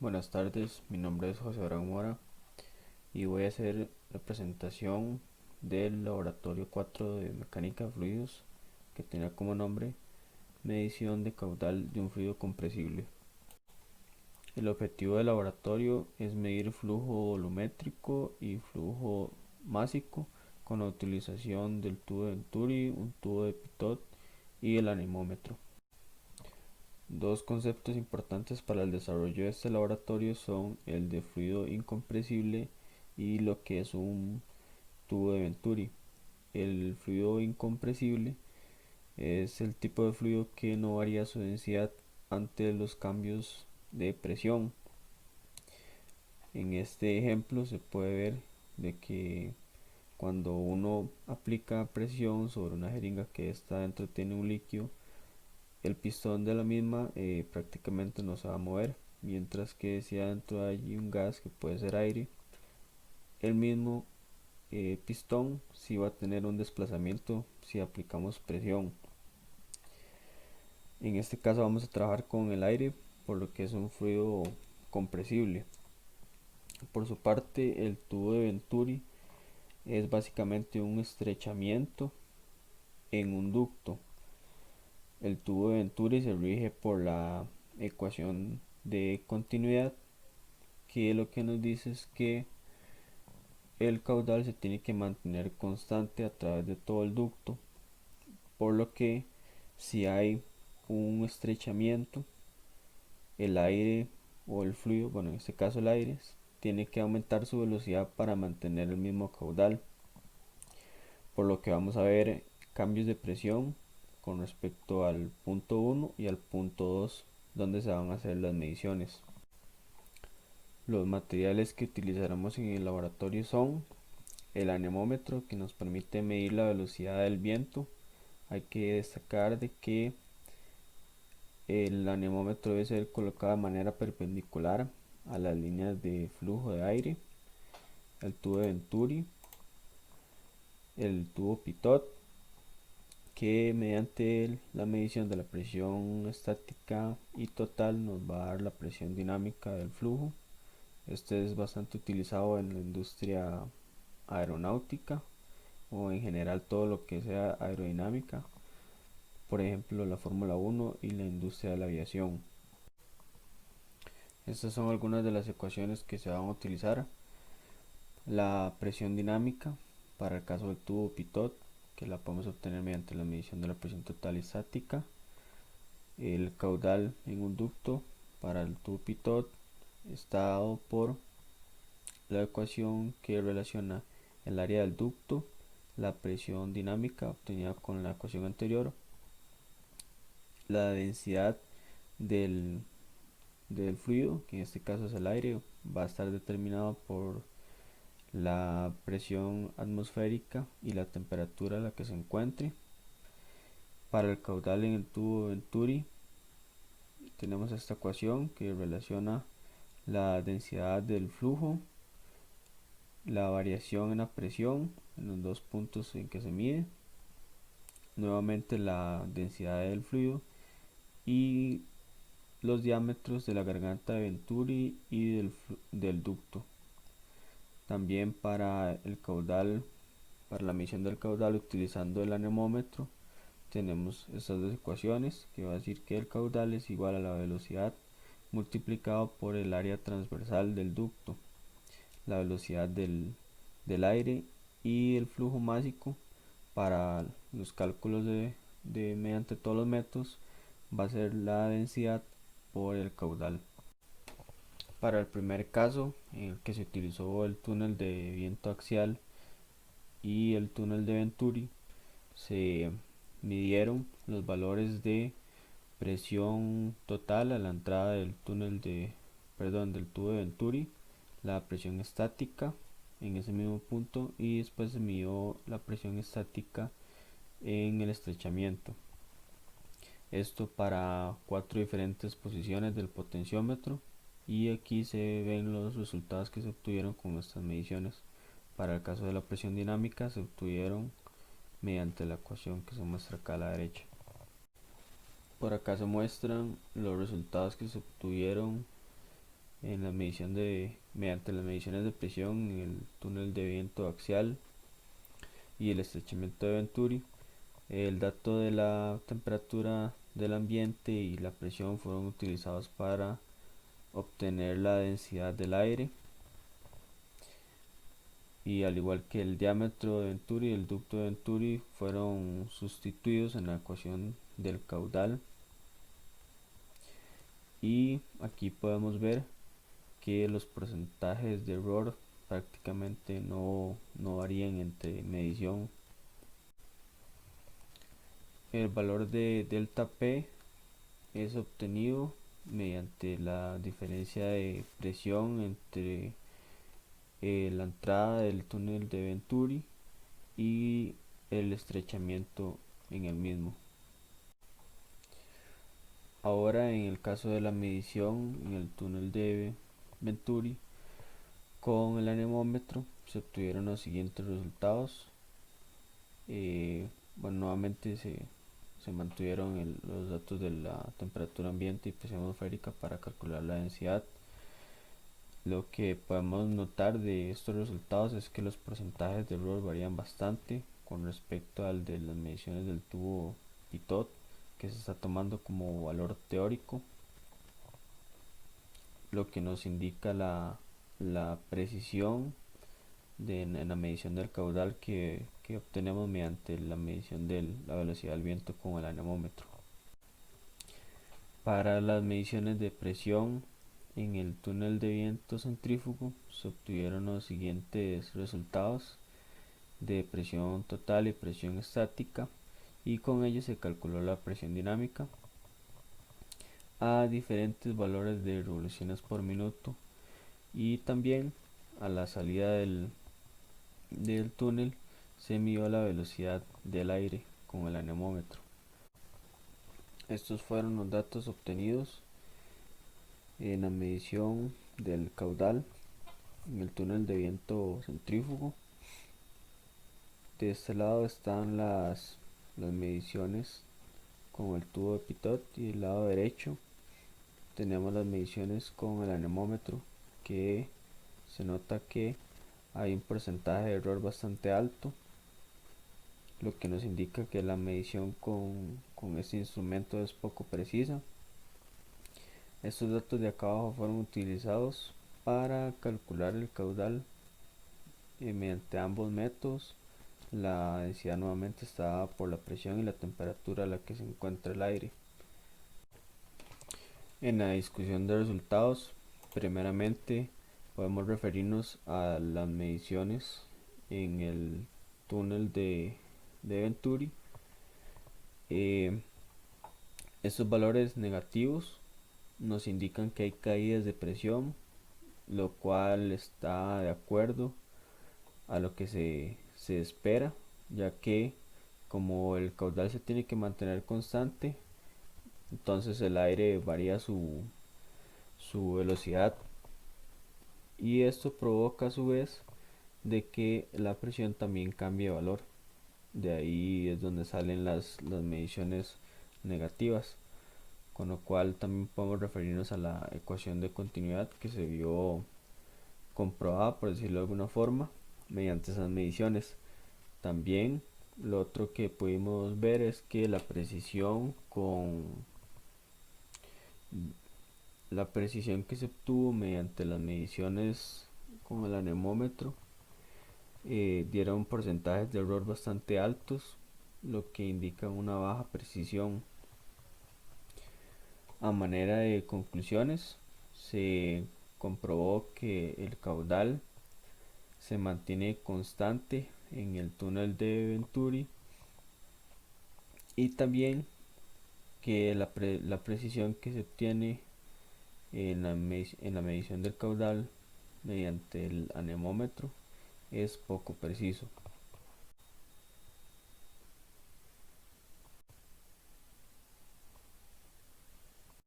Buenas tardes, mi nombre es José Abraham Mora y voy a hacer la presentación del laboratorio 4 de mecánica de fluidos que tiene como nombre medición de caudal de un fluido compresible. El objetivo del laboratorio es medir flujo volumétrico y flujo másico con la utilización del tubo de Venturi, un tubo de Pitot y el anemómetro. Dos conceptos importantes para el desarrollo de este laboratorio son el de fluido incompresible y lo que es un tubo de Venturi. El fluido incompresible es el tipo de fluido que no varía su densidad ante los cambios de presión. En este ejemplo se puede ver de que cuando uno aplica presión sobre una jeringa que está dentro tiene un líquido, el pistón de la misma prácticamente no se va a mover, mientras que si adentro hay un gas que puede ser aire, el mismo pistón sí va a tener un desplazamiento si aplicamos presión. En este caso vamos a trabajar con el aire, por lo que es un fluido compresible. Por su parte, el tubo de Venturi es básicamente un estrechamiento en un ducto. El tubo de Venturi se rige por la ecuación de continuidad, que lo que nos dice es que el caudal se tiene que mantener constante a través de todo el ducto, por lo que si hay un estrechamiento, el aire o el fluido, bueno, en este caso el aire, tiene que aumentar su velocidad para mantener el mismo caudal, por lo que vamos a ver cambios de presión con respecto al punto 1 y al punto 2 donde se van a hacer las mediciones. Los materiales que utilizaremos en el laboratorio son el anemómetro, que nos permite medir la velocidad del viento. Hay que destacar de que el anemómetro debe ser colocado de manera perpendicular a las líneas de flujo de aire. El tubo de Venturi, el tubo Pitot, que mediante la medición de la presión estática y total nos va a dar la presión dinámica del flujo. Este es bastante utilizado en la industria aeronáutica o en general todo lo que sea aerodinámica, por ejemplo la Fórmula 1 y la industria de la aviación. Estas son algunas de las ecuaciones que se van a utilizar. La presión dinámica para el caso del tubo Pitot, que la podemos obtener mediante la medición de la presión total estática. El caudal en un ducto para el tubo Pitot está dado por la ecuación que relaciona el área del ducto, la presión dinámica obtenida con la ecuación anterior, la densidad del, del fluido, que en este caso es el aire, va a estar determinado por la presión atmosférica y la temperatura a la que se encuentre. Para el caudal en el tubo Venturi tenemos esta ecuación que relaciona la densidad del flujo, la variación en la presión en los dos puntos en que se mide, nuevamente la densidad del fluido y los diámetros de la garganta de Venturi y del ducto. También para el caudal, para la medición del caudal utilizando el anemómetro, tenemos estas dos ecuaciones que va a decir que el caudal es igual a la velocidad multiplicado por el área transversal del ducto, la velocidad del aire y el flujo másico para los cálculos de mediante todos los métodos va a ser la densidad por el caudal. Para el primer caso en el que se utilizó el túnel de viento axial y el túnel de Venturi, se midieron los valores de presión total a la entrada del del tubo de Venturi, la presión estática en ese mismo punto y después se midió la presión estática en el estrechamiento. Esto para cuatro diferentes posiciones del potenciómetro y aquí se ven los resultados que se obtuvieron con estas mediciones. Para el caso de la presión dinámica se obtuvieron mediante la ecuación que se muestra acá a la derecha. Por acá se muestran los resultados que se obtuvieron mediante las mediciones de presión en el túnel de viento axial y el estrechamiento de Venturi. El dato de la temperatura del ambiente y la presión fueron utilizados para obtener la densidad del aire, y al igual que el diámetro de Venturi y el ducto de Venturi fueron sustituidos en la ecuación del caudal. Y aquí podemos ver que los porcentajes de error prácticamente no varían entre medición. El valor de delta P es obtenido mediante la diferencia de presión entre la entrada del túnel de Venturi y el estrechamiento en el mismo. Ahora, en el caso de la medición en el túnel de Venturi con el anemómetro, se obtuvieron los siguientes resultados. Bueno, nuevamente se mantuvieron los datos de la temperatura ambiente y presión atmosférica para calcular la densidad. Lo que podemos notar de estos resultados es que los porcentajes de error varían bastante con respecto al de las mediciones del tubo Pitot, que se está tomando como valor teórico, lo que nos indica la precisión en la medición del caudal que obtenemos mediante la medición de la velocidad del viento con el anemómetro. Para las mediciones de presión en el túnel de viento centrífugo se obtuvieron los siguientes resultados de presión total y presión estática, y con ello se calculó la presión dinámica a diferentes valores de revoluciones por minuto, y también a la salida del túnel se midió la velocidad del aire con el anemómetro. Estos fueron los datos obtenidos en la medición del caudal en el túnel de viento centrífugo. De este lado están las mediciones con el tubo de Pitot, y del lado derecho tenemos las mediciones con el anemómetro, que se nota que hay un porcentaje de error bastante alto, lo que nos indica que la medición con este instrumento es poco precisa. Estos datos de acá abajo fueron utilizados para calcular el caudal mediante ambos métodos. La densidad nuevamente está dada por la presión y la temperatura a la que se encuentra el aire. En la discusión de resultados, primeramente podemos referirnos a las mediciones en el túnel de Venturi. Estos valores negativos nos indican que hay caídas de presión, lo cual está de acuerdo a lo que se espera, ya que como el caudal se tiene que mantener constante, entonces el aire varía su velocidad, y esto provoca a su vez de que la presión también cambie de valor. De ahí es donde salen las mediciones negativas, con lo cual también podemos referirnos a la ecuación de continuidad que se vio comprobada, por decirlo de alguna forma, mediante esas mediciones. También lo otro que pudimos ver es que la precisión que se obtuvo mediante las mediciones con el anemómetro dieron porcentajes de error bastante altos, lo que indica una baja precisión. A manera de conclusiones, se comprobó que el caudal se mantiene constante en el túnel de Venturi, y también que la precisión que se obtiene en la medición del caudal mediante el anemómetro es poco preciso.